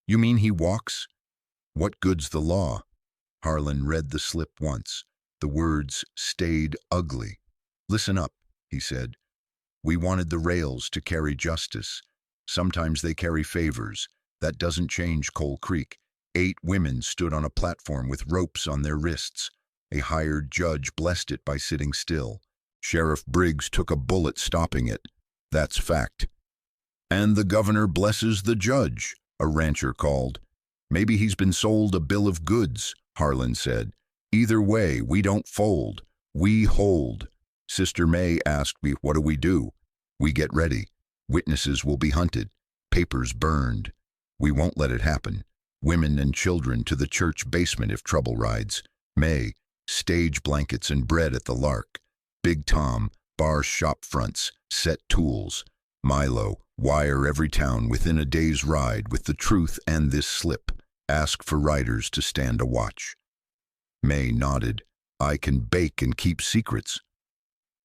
"You mean he walks?" "What good's the law?" Harlan read the slip once. The words stayed ugly. "Listen up," he said. "We wanted the rails to carry justice. Sometimes they carry favors. That doesn't change Coal Creek. 8 women stood on a platform with ropes on their wrists. A hired judge blessed it by sitting still. Sheriff Briggs took a bullet stopping it. That's fact." "And the governor blesses the judge," a rancher called. "Maybe he's been sold a bill of goods," Harlan said. "Either way, we don't fold. We hold." Sister May asked me, "What do we do?" "We get ready. Witnesses will be hunted. Papers burned. We won't let it happen. Women and children to the church basement if trouble rides. May, stage blankets and bread at the Lark. Big Tom, bar shop fronts, set tools. Milo, wire every town within a day's ride with the truth and this slip. Ask for riders to stand a watch." May nodded. "I can bake and keep secrets."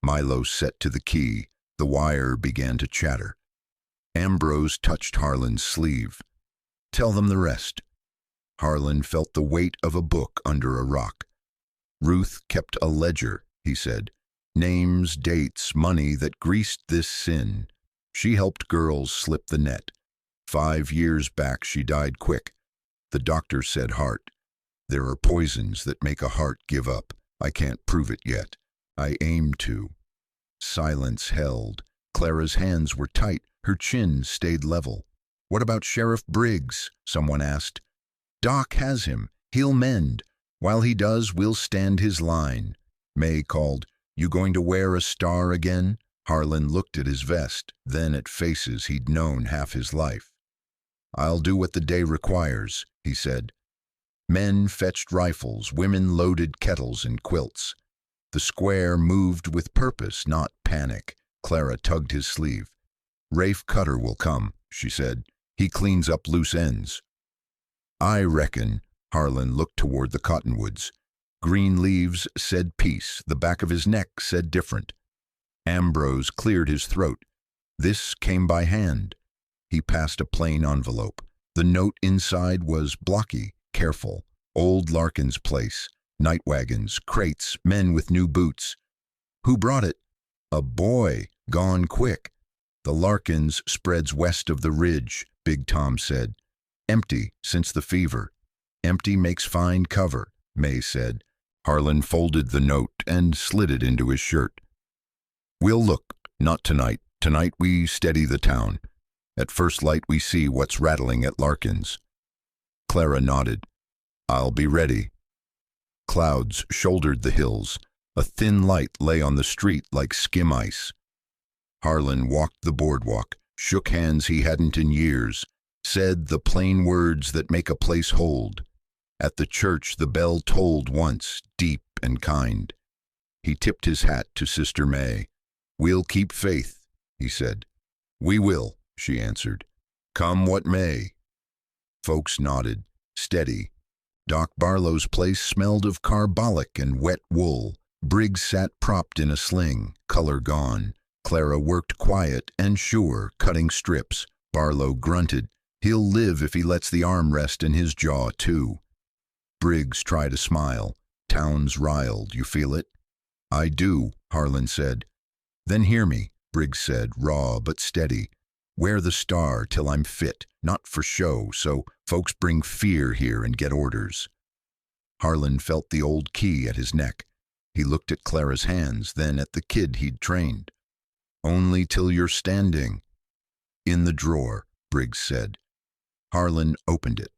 Milo set to the key. The wire began to chatter. Ambrose touched Harlan's sleeve. "Tell them the rest." Harlan felt the weight of a book under a rock. "Ruth kept a ledger," he said. "Names, dates, money that greased this sin. She helped girls slip the net. 5 years back she died quick. The doctor said heart. There are poisons that make a heart give up. I can't prove it yet. I aim to." Silence held. Clara's hands were tight. Her chin stayed level. "What about Sheriff Briggs?" someone asked. "Doc has him. He'll mend. While he does, we'll stand his line." May called, "You going to wear a star again?" Harlan looked at his vest, then at faces he'd known half his life. "I'll do what the day requires," he said. Men fetched rifles, women loaded kettles and quilts. The square moved with purpose, not panic. Clara tugged his sleeve. "Rafe Cutter will come," she said. "He cleans up loose ends." "I reckon." Harlan looked toward the cottonwoods. Green leaves said peace. The back of his neck said different. Ambrose cleared his throat. "This came by hand." He passed a plain envelope. The note inside was blocky, careful. Old Larkin's place. Night wagons, crates, men with new boots. "Who brought it?" "A boy, gone quick." "The Larkins spreads west of the ridge," Big Tom said. "Empty since the fever." "Empty makes fine cover," May said. Harlan folded the note and slid it into his shirt. "We'll look, not tonight. Tonight we steady the town. At first light we see what's rattling at Larkin's." Clara nodded. "I'll be ready." Clouds shouldered the hills. A thin light lay on the street like skim ice. Harlan walked the boardwalk, shook hands he hadn't in years, said the plain words that make a place hold. At the church the bell tolled once, deep and kind. He tipped his hat to Sister May. "We'll keep faith," he said. "We will," she answered. "Come what may." Folks nodded, steady. Doc Barlow's place smelled of carbolic and wet wool. Briggs sat propped in a sling, color gone. Clara worked quiet and sure, cutting strips. Barlow grunted. "He'll live if he lets the arm rest in his jaw, too." Briggs tried a smile. "Town's riled, you feel it?" "I do," Harlan said. "Then hear me," Briggs said, raw but steady. "Wear the star till I'm fit, not for show, so folks bring fear here and get orders." Harlan felt the old key at his neck. He looked at Clara's hands, then at the kid he'd trained. "Only till you're standing." In the drawer, Briggs said. Harlan opened it.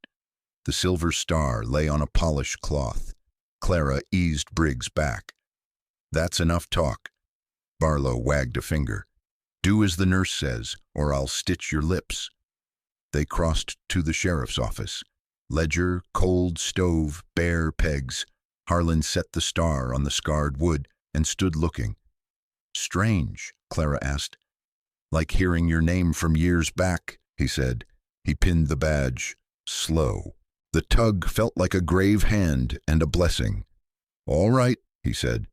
The silver star lay on a polished cloth. Clara eased Briggs back. That's enough talk. Barlow wagged a finger. Do as the nurse says, or I'll stitch your lips. They crossed to the sheriff's office. Ledger, cold stove, bare pegs. Harlan set the star on the scarred wood and stood looking. Strange, Clara asked. Like hearing your name from years back, he said. He pinned the badge. Slow. The tug felt like a grave hand and a blessing. All right, he said.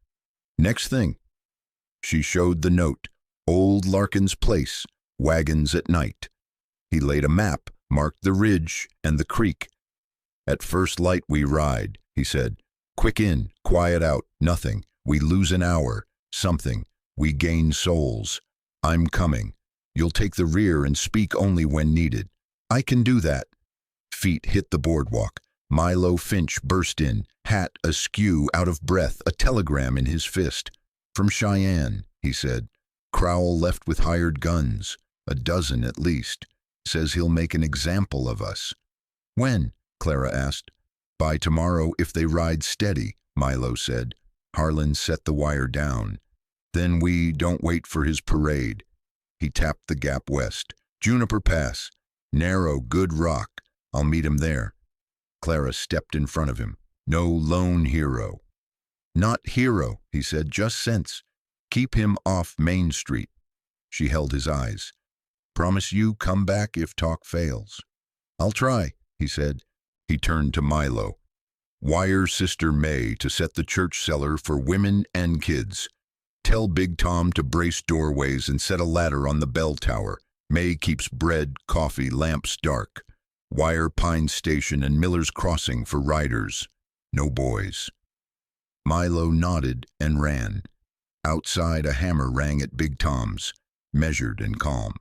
Next thing. She showed the note. Old Larkin's place, wagons at night. He laid a map, marked the ridge and the creek. At first light we ride, he said. Quick in, quiet out, nothing. We lose an hour, something. We gain souls. I'm coming. You'll take the rear and speak only when needed. I can do that. Feet hit the boardwalk. Milo Finch burst in, hat askew, out of breath, a telegram in his fist. From Cheyenne, he said. Crowell left with hired guns, a dozen at least. Says he'll make an example of us. When? Clara asked. By tomorrow if they ride steady, Milo said. Harlan set the wire down. Then we don't wait for his parade. He tapped the gap west. Juniper Pass. Narrow, good rock. I'll meet him there. Clara stepped in front of him. No lone hero. Not hero, he said, just sense. Keep him off Main Street. She held his eyes. Promise you come back if talk fails. I'll try, he said. He turned to Milo. Wire Sister May to set the church cellar for women and kids. Tell Big Tom to brace doorways and set a ladder on the bell tower. May keeps bread, coffee, lamps dark. Wire Pine Station and Miller's Crossing for riders. No boys. Milo nodded and ran. Outside, a hammer rang at Big Tom's, measured and calm.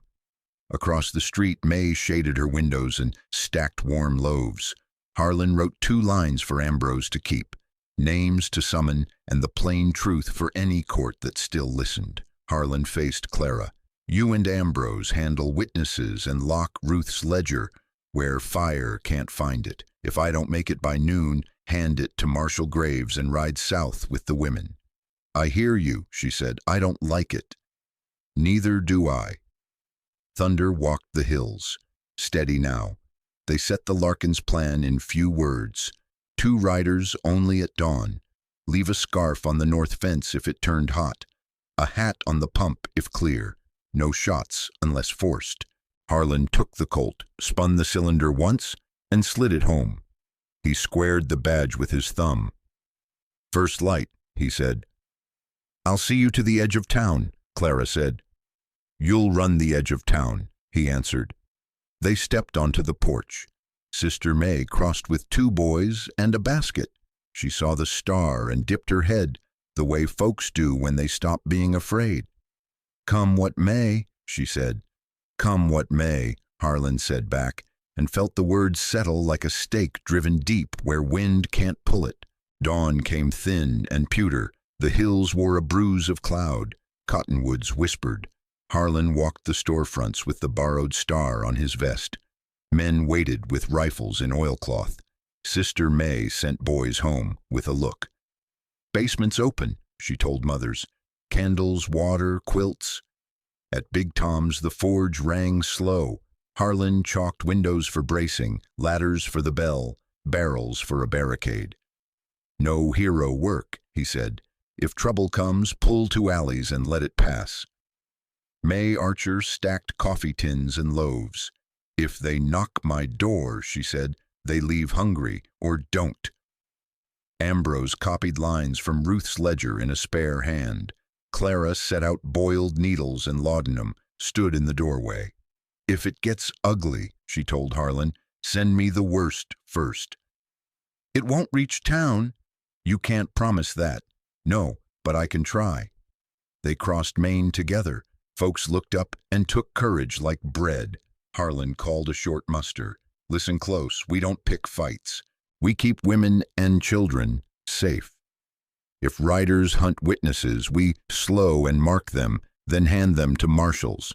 Across the street, May shaded her windows and stacked warm loaves. Harlan wrote 2 lines for Ambrose to keep, names to summon, and the plain truth for any court that still listened. Harlan faced Clara. You and Ambrose handle witnesses and lock Ruth's ledger where fire can't find it. If I don't make it by noon, hand it to Marshal Graves and ride south with the women. I hear you, she said. I don't like it. Neither do I. Thunder walked the hills. Steady now. They set the Larkins' plan in few words. 2 riders only at dawn. Leave a scarf on the north fence if it turned hot. A hat on the pump if clear. No shots unless forced. Harlan took the Colt, spun the cylinder once, and slid it home. He squared the badge with his thumb. First light, he said. I'll see you to the edge of town, Clara said. You'll run the edge of town, he answered. They stepped onto the porch. Sister May crossed with 2 boys and a basket. She saw the star and dipped her head, the way folks do when they stop being afraid. Come what may, she said. Come what may, Harlan said back, and felt the words settle like a stake driven deep where wind can't pull it. Dawn came thin and pewter. The hills wore a bruise of cloud. Cottonwoods whispered. Harlan walked the storefronts with the borrowed star on his vest. Men waited with rifles in oilcloth. Sister May sent boys home with a look. Basement's open, she told mothers. Candles, water, quilts. At Big Tom's the forge rang slow. Harlan chalked windows for bracing, ladders for the bell, barrels for a barricade. No hero work, he said. If trouble comes, pull 2 alleys and let it pass. May Archer stacked coffee tins and loaves. If they knock my door, she said, they leave hungry or don't. Ambrose copied lines from Ruth's ledger in a spare hand. Clara set out boiled needles and laudanum, stood in the doorway. If it gets ugly, she told Harlan, send me the worst first. It won't reach town. You can't promise that. No, but I can try. They crossed Main together. Folks looked up and took courage like bread. Harlan called a short muster. Listen close, we don't pick fights. We keep women and children safe. If riders hunt witnesses, we slow and mark them, then hand them to marshals.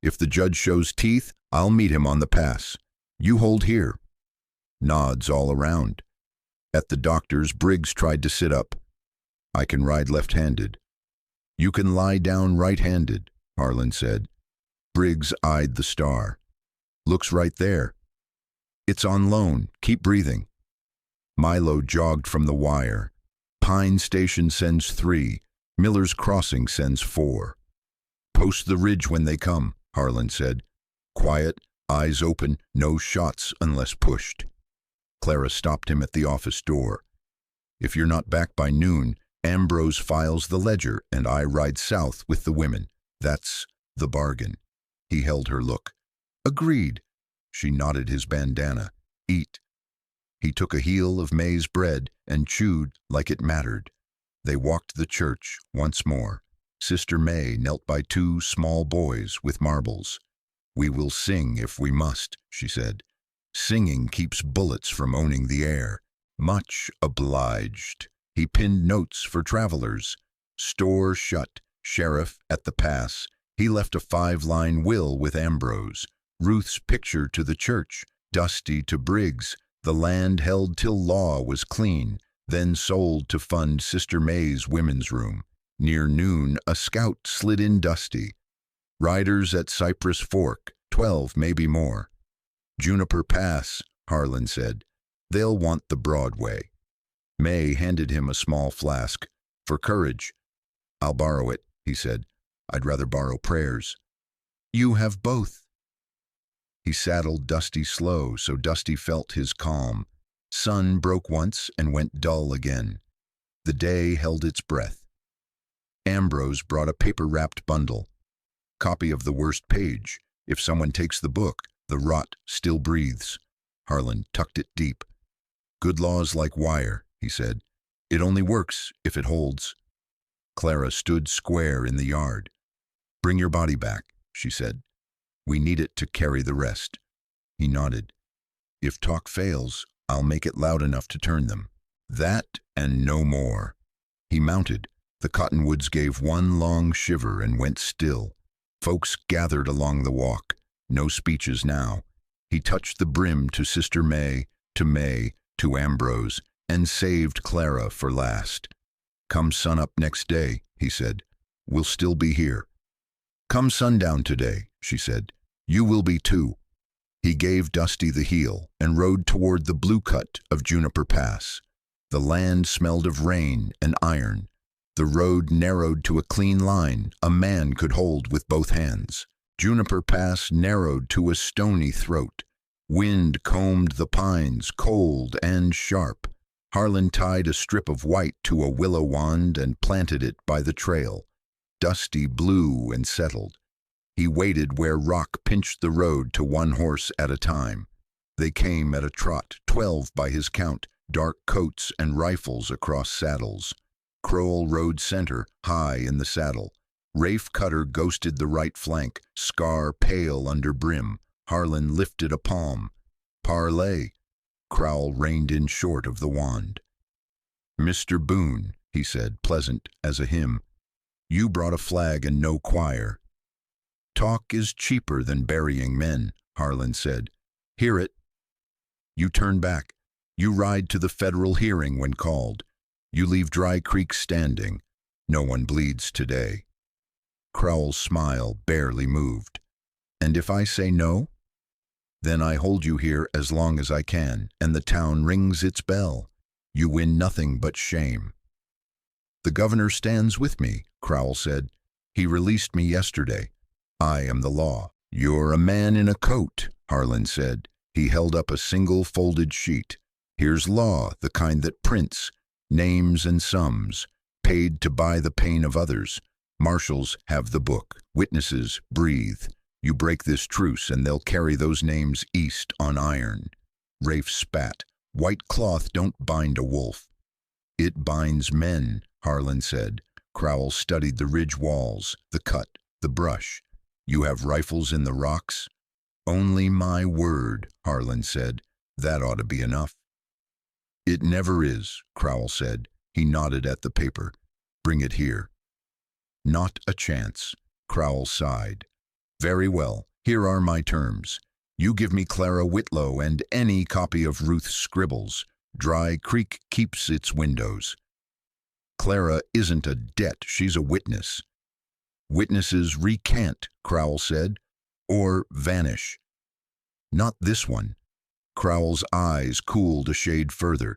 If the judge shows teeth, I'll meet him on the pass. You hold here. Nods all around. At the doctor's, Briggs tried to sit up. I can ride left-handed. You can lie down right-handed, Harlan said. Briggs eyed the star. Looks right there. It's on loan. Keep breathing. Milo jogged from the wire. Pine Station sends 3. Miller's Crossing sends 4. Post the ridge when they come, Harlan said. Quiet, eyes open, no shots unless pushed. Clara stopped him at the office door. If you're not back by noon, Ambrose files the ledger and I ride south with the women. That's the bargain. He held her look. Agreed. She knotted his bandana. Eat. He took a heel of maize bread and chewed like it mattered. They walked the church once more. Sister May knelt by 2 small boys with marbles. We will sing if we must, she said. Singing keeps bullets from owning the air. Much obliged. He pinned notes for travelers. Store shut. Sheriff at the pass. He left a 5-line will with Ambrose. Ruth's picture to the church. Dusty to Briggs. The land held till law was clean, then sold to fund Sister May's women's room. Near noon, a scout slid in Dusty. Riders at Cypress Fork, 12, maybe more. Juniper Pass, Harlan said. They'll want the Broadway. May handed him a small flask. For courage. I'll borrow it, he said. I'd rather borrow prayers. You have both. He saddled Dusty slow, so Dusty felt his calm. Sun broke once and went dull again. The day held its breath. Ambrose brought a paper-wrapped bundle. Copy of the worst page. If someone takes the book, the rot still breathes. Harlan tucked it deep. Good law's like wire, he said. It only works if it holds. Clara stood square in the yard. Bring your body back, she said. We need it to carry the rest. He nodded. If talk fails, I'll make it loud enough to turn them. That and no more. He mounted. The cottonwoods gave one long shiver and went still. Folks gathered along the walk. No speeches now. He touched the brim to Sister May, to Ambrose, and saved Clara for last. Come sunup next day, he said. We'll still be here. Come sundown today, she said. You will be too. He gave Dusty the heel and rode toward the blue cut of Juniper Pass. The land smelled of rain and iron. The road narrowed to a clean line a man could hold with both hands. Juniper Pass narrowed to a stony throat. Wind combed the pines, cold and sharp. Harlan tied a strip of white to a willow wand and planted it by the trail. Dusty blew and settled. He waited where rock pinched the road to 1 horse at a time. They came at a trot, 12 by his count, dark coats and rifles across saddles. Crowell rode center, high in the saddle. Rafe Cutter ghosted the right flank, scar pale under brim. Harlan lifted a palm. Parlay. Crowell reined in short of the wand. Mr. Boone, he said, pleasant as a hymn. You brought a flag and no choir. Talk is cheaper than burying men, Harlan said. Hear it. You turn back. You ride to the federal hearing when called. You leave Dry Creek standing. No one bleeds today. Crowell's smile barely moved. And if I say no? Then I hold you here as long as I can, and the town rings its bell. You win nothing but shame. The governor stands with me, Crowell said. He released me yesterday. I am the law. You're a man in a coat, Harlan said. He held up a single folded sheet. Here's law, the kind that prints. Names and sums. Paid to buy the pain of others. Marshals have the book. Witnesses breathe. You break this truce and they'll carry those names east on iron. Rafe spat. White cloth don't bind a wolf. It binds men, Harlan said. Crowell studied the ridge walls, the cut, the brush. You have rifles in the rocks? Only my word, Harlan said. That ought to be enough. It never is, Crowell said. He nodded at the paper. Bring it here. Not a chance, Crowell sighed. Very well, here are my terms. You give me Clara Whitlow and any copy of Ruth's scribbles. Dry Creek keeps its windows. Clara isn't a debt, she's a witness. Witnesses recant, Crowell said, or vanish. Not this one. Crowell's eyes cooled a shade further.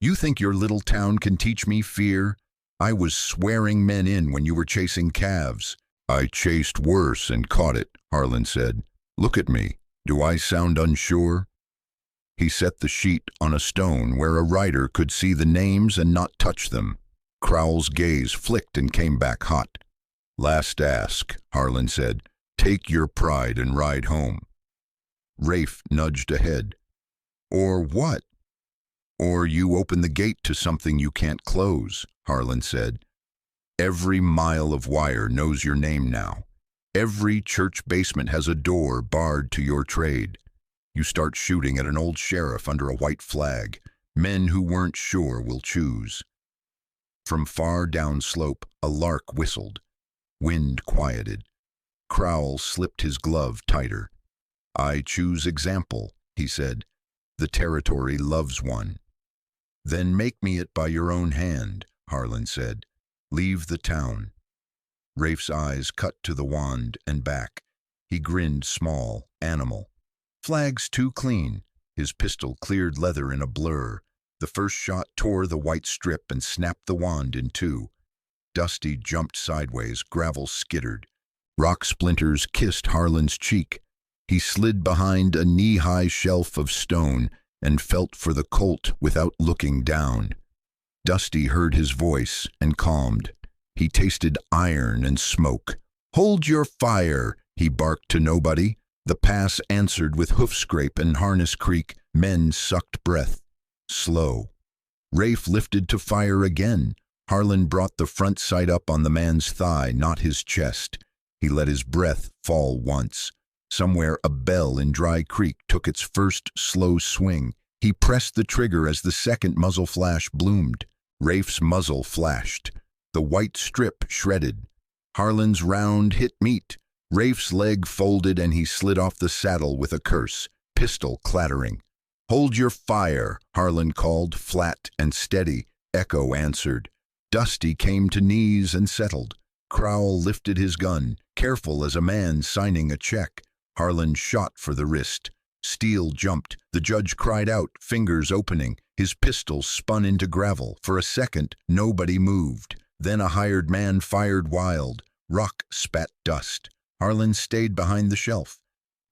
You think your little town can teach me fear? I was swearing men in when you were chasing calves. I chased worse and caught it, Harlan said. Look at me. Do I sound unsure? He set the sheet on a stone where a writer could see the names and not touch them. Crowell's gaze flicked and came back hot. Last ask, Harlan said. Take your pride and ride home. Rafe nudged ahead. Or what? Or you open the gate to something you can't close, Harlan said. Every mile of wire knows your name now. Every church basement has a door barred to your trade. You start shooting at an old sheriff under a white flag. Men who weren't sure will choose. From far downslope, a lark whistled. Wind quieted. Crowell slipped his glove tighter. I choose example, he said. The territory loves one. Then make me it by your own hand, Harlan said. Leave the town. Rafe's eyes cut to the wand and back. He grinned small, animal. Flag's too clean. His pistol cleared leather in a blur. The first shot tore the white strip and snapped the wand in two. Dusty jumped sideways, gravel skittered. Rock splinters kissed Harlan's cheek. He slid behind a knee-high shelf of stone and felt for the Colt without looking down. Dusty heard his voice and calmed. He tasted iron and smoke. Hold your fire, he barked to nobody. The pass answered with hoof scrape and harness creak. Men sucked breath. Slow. Rafe lifted to fire again. Harlan brought the front sight up on the man's thigh, not his chest. He let his breath fall once. Somewhere a bell in Dry Creek took its first slow swing. He pressed the trigger as the second muzzle flash bloomed. Rafe's muzzle flashed. The white strip shredded. Harlan's round hit meat. Rafe's leg folded and he slid off the saddle with a curse, pistol clattering. Hold your fire, Harlan called, flat and steady. Echo answered. Dusty came to knees and settled. Crowell lifted his gun, careful as a man signing a check. Harlan shot for the wrist. Steel jumped. The judge cried out, fingers opening. His pistol spun into gravel. For a second, nobody moved. Then a hired man fired wild. Rock spat dust. Harlan stayed behind the shelf,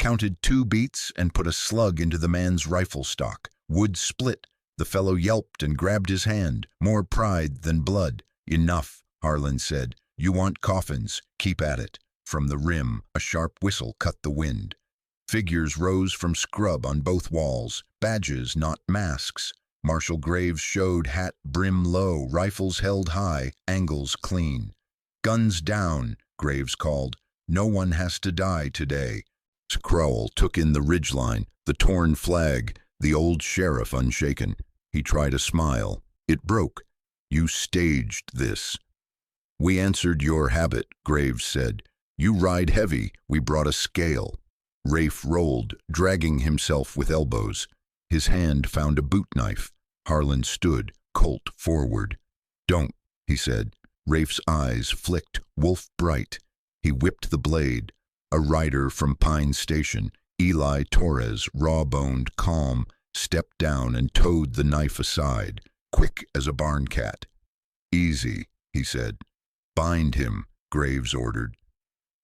counted 2 beats and put a slug into the man's rifle stock. Wood split. The fellow yelped and grabbed his hand. More pride than blood. Enough, Harlan said. You want coffins? Keep at it. From the rim, a sharp whistle cut the wind. Figures rose from scrub on both walls. Badges, not masks. Marshal Graves showed, hat brim low, rifles held high, angles clean. Guns down, Graves called. No one has to die today. Crowell took in the ridgeline, the torn flag, the old sheriff unshaken. He tried a smile. It broke. You staged this. We answered your habit, Graves said. You ride heavy. We brought a scale. Rafe rolled, dragging himself with elbows. His hand found a boot knife. Harlan stood, Colt forward. Don't, he said. Rafe's eyes flicked, wolf bright. He whipped the blade. A rider from Pine Station, Eli Torres, raw-boned, calm, stepped down and towed the knife aside, quick as a barn cat. Easy, he said. Bind him, Graves ordered.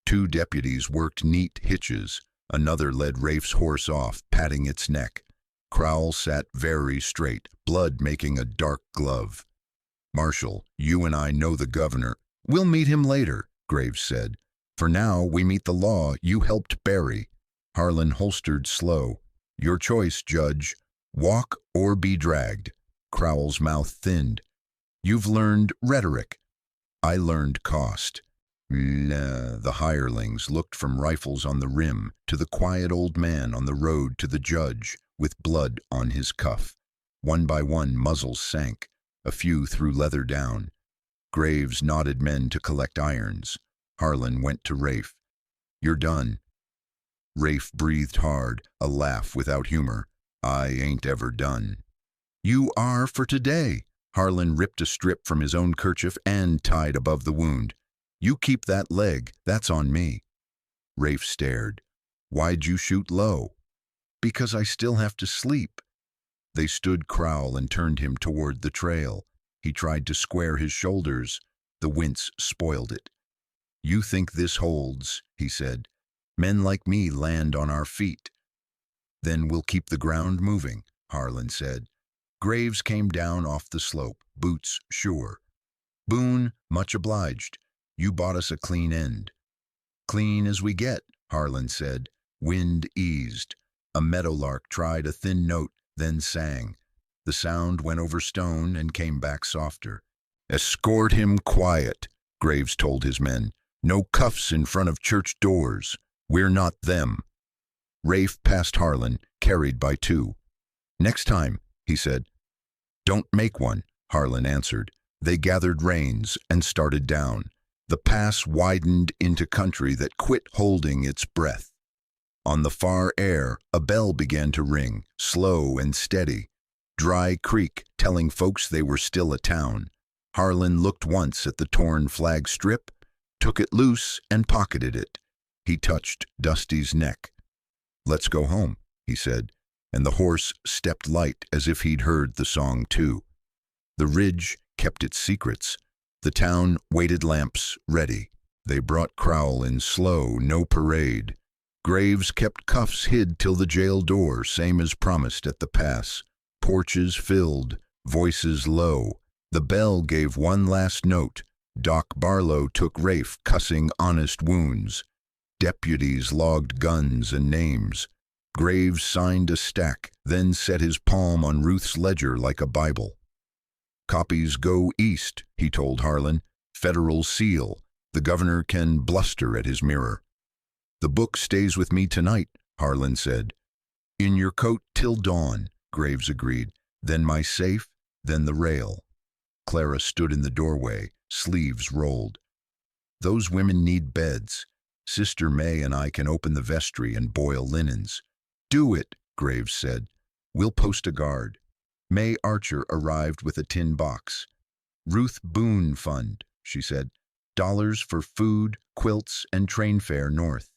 2 deputies worked neat hitches. Another led Rafe's horse off, patting its neck. Crowell sat very straight, blood making a dark glove. Marshal, you and I know the governor. We'll meet him later, Graves said. For now, we meet the law you helped bury. Harlan holstered slow. Your choice, Judge. Walk or be dragged. Crowell's mouth thinned. You've learned rhetoric. I learned cost. The hirelings looked from rifles on the rim to the quiet old man on the road to the judge, with blood on his cuff. One by one, muzzles sank. A few threw leather down. Graves nodded men to collect irons. Harlan went to Rafe. You're done. Rafe breathed hard, a laugh without humor. I ain't ever done. You are for today. Harlan ripped a strip from his own kerchief and tied above the wound. You keep that leg, that's on me. Rafe stared. Why'd you shoot low? Because I still have to sleep. They stood Crowell and turned him toward the trail. He tried to square his shoulders. The wince spoiled it. You think this holds, he said. Men like me land on our feet. Then we'll keep the ground moving, Harlan said. Graves came down off the slope, boots sure. Boone, much obliged. You bought us a clean end. Clean as we get, Harlan said. Wind eased. A meadowlark tried a thin note, then sang. The sound went over stone and came back softer. Escort him quiet, Graves told his men. No cuffs in front of church doors. We're not them. Rafe passed Harlan, carried by two. Next time, he said. Don't make one, Harlan answered. They gathered reins and started down. The pass widened into country that quit holding its breath. On the far air, a bell began to ring, slow and steady. Dry Creek, telling folks they were still a town. Harlan looked once at the torn flag strip, took it loose and pocketed it. He touched Dusty's neck. Let's go home, he said, and the horse stepped light as if he'd heard the song too. The ridge kept its secrets. The town waited lamps ready. They brought Crowell in slow, no parade. Graves kept cuffs hid till the jail door, same as promised at the pass. Porches filled, voices low. The bell gave one last note. Doc Barlow took Rafe, cussing honest wounds. Deputies logged guns and names. Graves signed a stack, then set his palm on Ruth's ledger like a Bible. Copies go east, he told Harlan. Federal seal. The governor can bluster at his mirror. The book stays with me tonight, Harlan said. In your coat till dawn, Graves agreed. Then my safe, then the rail. Clara stood in the doorway, sleeves rolled. Those women need beds. Sister May and I can open the vestry and boil linens. Do it, Graves said. We'll post a guard. May Archer arrived with a tin box. Ruth Boone Fund, she said. Dollars for food, quilts, and train fare north.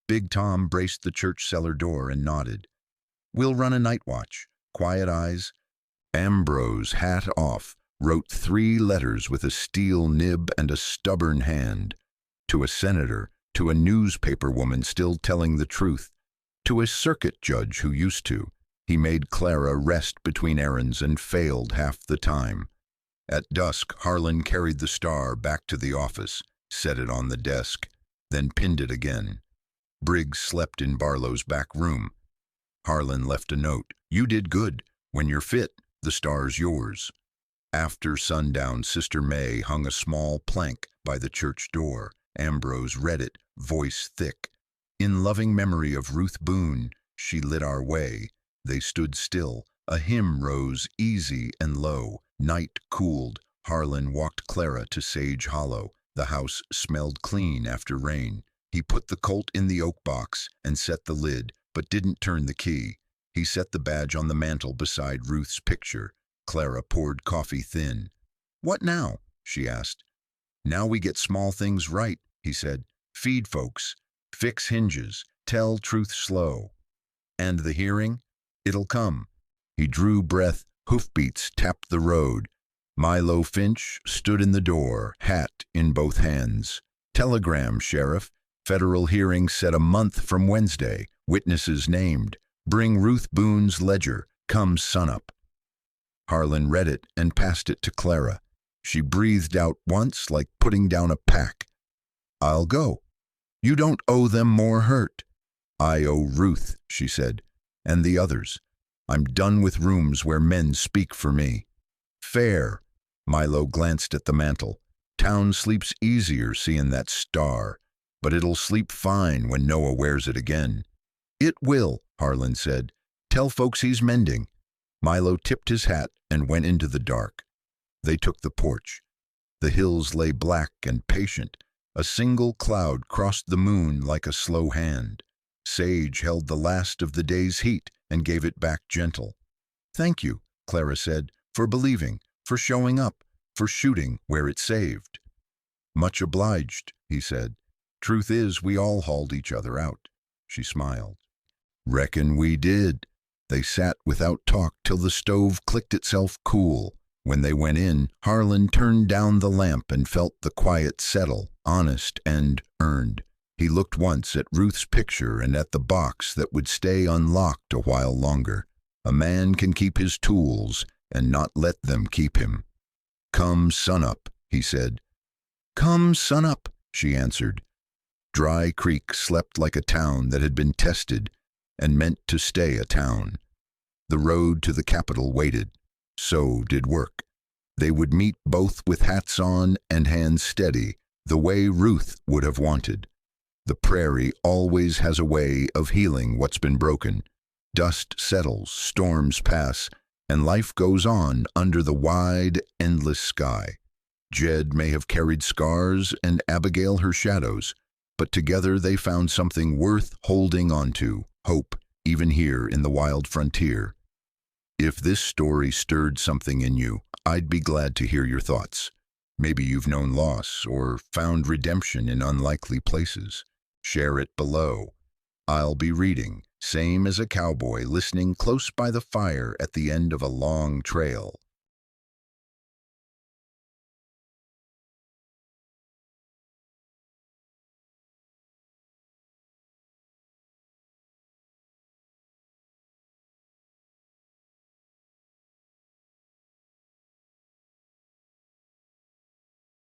Big Tom braced the church cellar door and nodded. We'll run a night watch. Quiet eyes. Ambrose, hat off, wrote 3 letters with a steel nib and a stubborn hand. To a senator, to a newspaper woman still telling the truth, to a circuit judge who used to. He made Clara rest between errands and failed half the time. At dusk, Harlan carried the star back to the office, set it on the desk, then pinned it again. Briggs slept in Barlow's back room. Harlan left a note. You did good. When you're fit, the star's yours. After sundown, Sister May hung a small plank by the church door. Ambrose read it, voice thick. In loving memory of Ruth Boone, she lit our way. They stood still. A hymn rose easy and low. Night cooled. Harlan walked Clara to Sage Hollow. The house smelled clean after rain. He put the Colt in the oak box and set the lid, but didn't turn the key. He set the badge on the mantel beside Ruth's picture. Clara poured coffee thin. What now? She asked. Now we get small things right, he said. Feed folks. Fix hinges. Tell truth slow. And the hearing? It'll come. He drew breath. Hoofbeats tapped the road. Milo Finch stood in the door, hat in both hands. Telegram, Sheriff. Federal hearing set a month from Wednesday. Witnesses named. Bring Ruth Boone's ledger. Come sunup. Harlan read it and passed it to Clara. She breathed out once like putting down a pack. I'll go. You don't owe them more hurt. I owe Ruth, she said, and the others. I'm done with rooms where men speak for me. Fair. Milo glanced at the mantel. Town sleeps easier seeing that star, but it'll sleep fine when Noah wears it again. It will, Harlan said. Tell folks he's mending. Milo tipped his hat and went into the dark. They took the porch. The hills lay black and patient. A single cloud crossed the moon like a slow hand. Sage held the last of the day's heat and gave it back gentle. "Thank you," Clara said, "for believing, for showing up, for shooting where it saved." "Much obliged," he said. "Truth is, we all hauled each other out." She smiled. "Reckon we did." They sat without talk till the stove clicked itself cool. When they went in, Harlan turned down the lamp and felt the quiet settle, honest and earned. He looked once at Ruth's picture and at the box that would stay unlocked a while longer. A man can keep his tools and not let them keep him. "Come sunup," he said. "Come sunup," she answered. Dry Creek slept like a town that had been tested and meant to stay a town. The road to the capital waited. So did work. They would meet both with hats on and hands steady, the way Ruth would have wanted. The prairie always has a way of healing what's been broken. Dust settles, storms pass, and life goes on under the wide, endless sky. Jed may have carried scars and Abigail her shadows, but together they found something worth holding on to, hope, even here in the wild frontier. If this story stirred something in you, I'd be glad to hear your thoughts. Maybe you've known loss or found redemption in unlikely places. Share it below. I'll be reading, same as a cowboy listening close by the fire at the end of a long trail.